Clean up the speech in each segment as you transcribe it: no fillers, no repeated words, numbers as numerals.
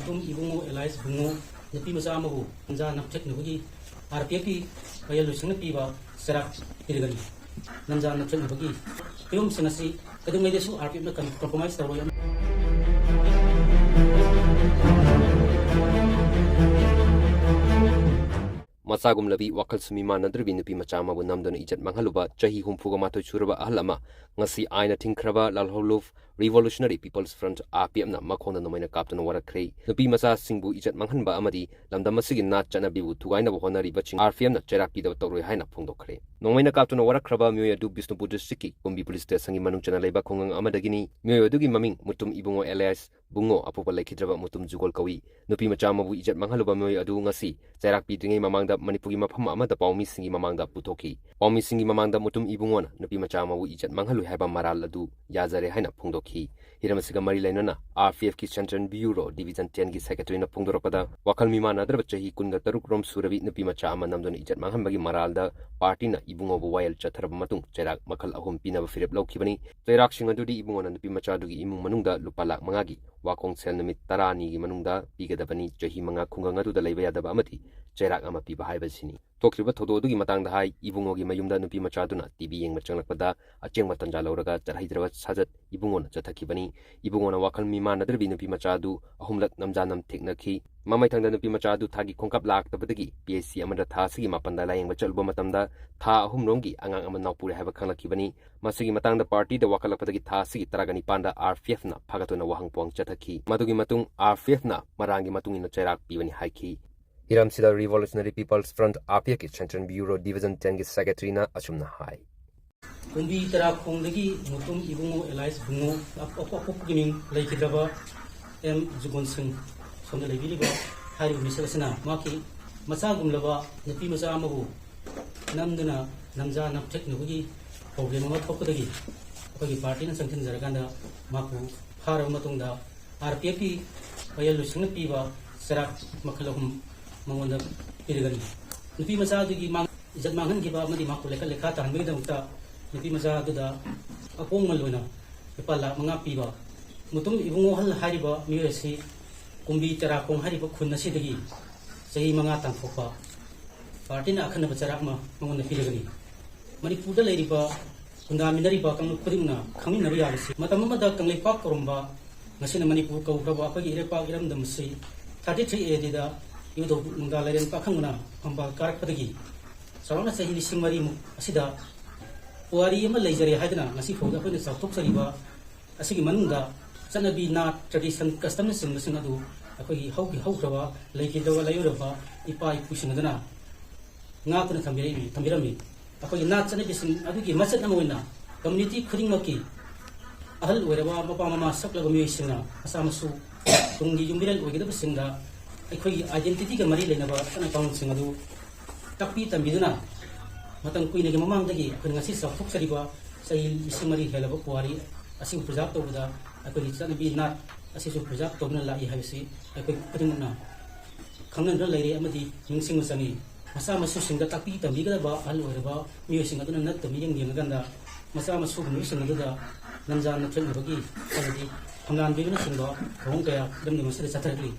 Mutum Ibungo Elias Bungo nupimacha amabu anja naptheknabagi RPF ki payalusingna piba serak tirigani nanja naptheknabagi film sinasi kadungaidesu RPF na compromise tawroyam machagumlabi wakhal Mimanadrabi nupimacha amabu namdona ijat manghaluba chahi humfuga mathoi suraba ahlama ngasi aina thingkhraba lalholuf Revolutionary People's Front RPF na Makhongda nongmeina kaptuna warakhre nupimacha singbu ijat Manghanba amadi lamdam asigi nat chanabibu thugaina honari baching RPF na cherak pidaba toroi haina phongdokhiba nongmeina kaptuna warakhraba myoy adu Bisnupur district kumbi police station manung chana leiba khongang amadagini myoy adugi maming Mutum Ibungo Elias Bungo apupa lekhidraba mutum jugol kawi nupimacha amabu ijat manghaluba myoy adu ngasi cherak pidringai mamangda Manipur mapham amada paumi singi mamangda puthokhi paumi singi mamangda Mutum Ibungo na nupimacha amabu ijat manghalu haiba Maral adu yazare haina phongdokhi hiramasiga mari lainana RPF ki Central Bureau Division 10 ki Secretary na Puthorakpada wakhal Mimanadrabi chahi 13 rom surabi nupimacha ama namdona ijat Manghanbagi Maralda party na Ibungo bu wayal chatharaba matung cherak makhal ahum pinaba firep laukhibani cherak sing adudi Ibungo na nupimacha dugi imung manungda lupa lakh mangagi wakong sel numit 10 gi manungda pigadabani chahi manga khungang adu da leiba yadaba amati cherak ama piba haibasini tokriba thodo dugi matangda hai Ibungo gi mayumda nupimacha duna TV yengma changlakpada achengma tanja lauraga charhaidraba sajat Ibungo na chathakibani Ibungo na wakhal Mimanadrabi nupimacha du ahumlak namjanam thiknakhi mamai thangda nupimacha du thagi khongkap laktabadagi PSC amada tha sigi mapanda layengba chalba matamda tha ahum rongi angang ama naupure haiba khanglakibani masigi matangda party da wakalakpadagi tha sigi taragani panda RPF na phagatona wahangpong chathakhi madugi matung RPF na marangi matung ina cherak pibani haikhi Hiramsida Revolutionary People's Front RPF ki Central Bureau Division 10 ki Secretary na achumna hai kumbi tara khongdagi Mutum Ibungo Elias Bungo apopgining leikidraba jugon sing somda lebiliba hairiba misasana maki machagumlaba nupimacha amabu namduna namja naptheknabagi problem ama thokadagi akogi party na sanction jaraganda maku haraba matungda RPF ki payalusingna piba serak makhalahum Manghanda pirigani nupimacha dugi ijat manghangiba amadi maku lekha tanbegidamta nupimacha duda apong malona ipala manga piba Mutum Ibungo hal hairiba mirasi kumbi tara khong hairiba khunna sidagi chahi manga tangthokpa party na akhanaba charakma mangona pirigani Manipur da leiriba kundaminariba kang khudingna khangminaba yabasi matam amada kanglaipak koromba ngasina Manipur kaukraba akhagi irepak iramdamsi 33A da yudo nungda lairen pakhangna hamba karakpadagi sarona chahi lising mari asida puari ama leijare haidna ngasi foda khone sautok sariba asigi manungda chanabi na tradition custom sing adu akhoi haukraba leikidawa layuraba ipai pusinadana ngakuna thambirami akhoi na chanabi sing adugi masat namoina community khudingmaki ahal oiraba mapa mama saklaga miisina asamasu tunggi jumbiral oigidaba singda akhoi identity ga mari leinaba sana kaung sing adu takpi tambiduna matang kuinagi mamangdagi akhoi ngasi sautok sariba sai isimari helaba puari asing preserve tawda akhoi chanabi na asisu preserve tawna lai habisi akhoi pudingna khangnan ra leire amadi ningsing sangi masa masu singda takpi tambiga ba al oiraba miusing aduna nat tami yang ganda masa masu miusing aduna namjan naptheknabagi sanadi hamlan bigna singba hong kaya damni masada chathakli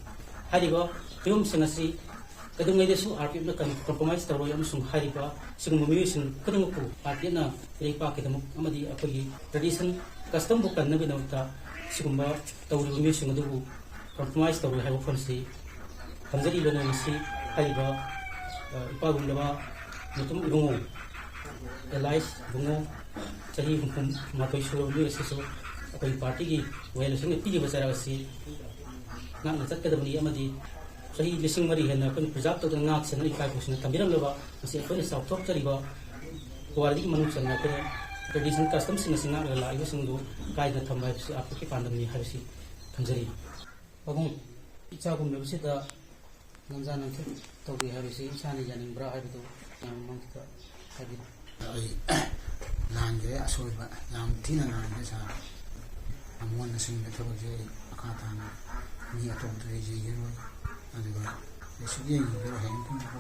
hairiba film sinasi kadungaidesu RPF na compromise tawroyam sung hairiba sing mumiusing kadungku RPF na reipa kedamuk amadi akhoi tradition custom book kan nabi nawta sigumba tawri mumiusing adu compromise tawri haiba fonsi hamjari lona nisi hairiba ipagumlaba Mutum Ibungo Elias Bungo chahi hukum mathoi suraba asisu akhoi party gi waylusing pigiba charagasi ngakna chatkadabani amadi chahi lising mari hena kon preserve to ngak sena ikai pusna tambiram laba asi akhoi sauthok chariba puari manung changna ko tradition custom singa la ibu singdu kaida thamba si apki pandamni harisi thamjari bagum icha gum lebsida nanjana tawbi harisi chani janing bra haibu mangka hagi ai lange asoiba yam thina na sa amon sing da tawje akata na ni atom to je yero aduga yesu ye yero hen kun ko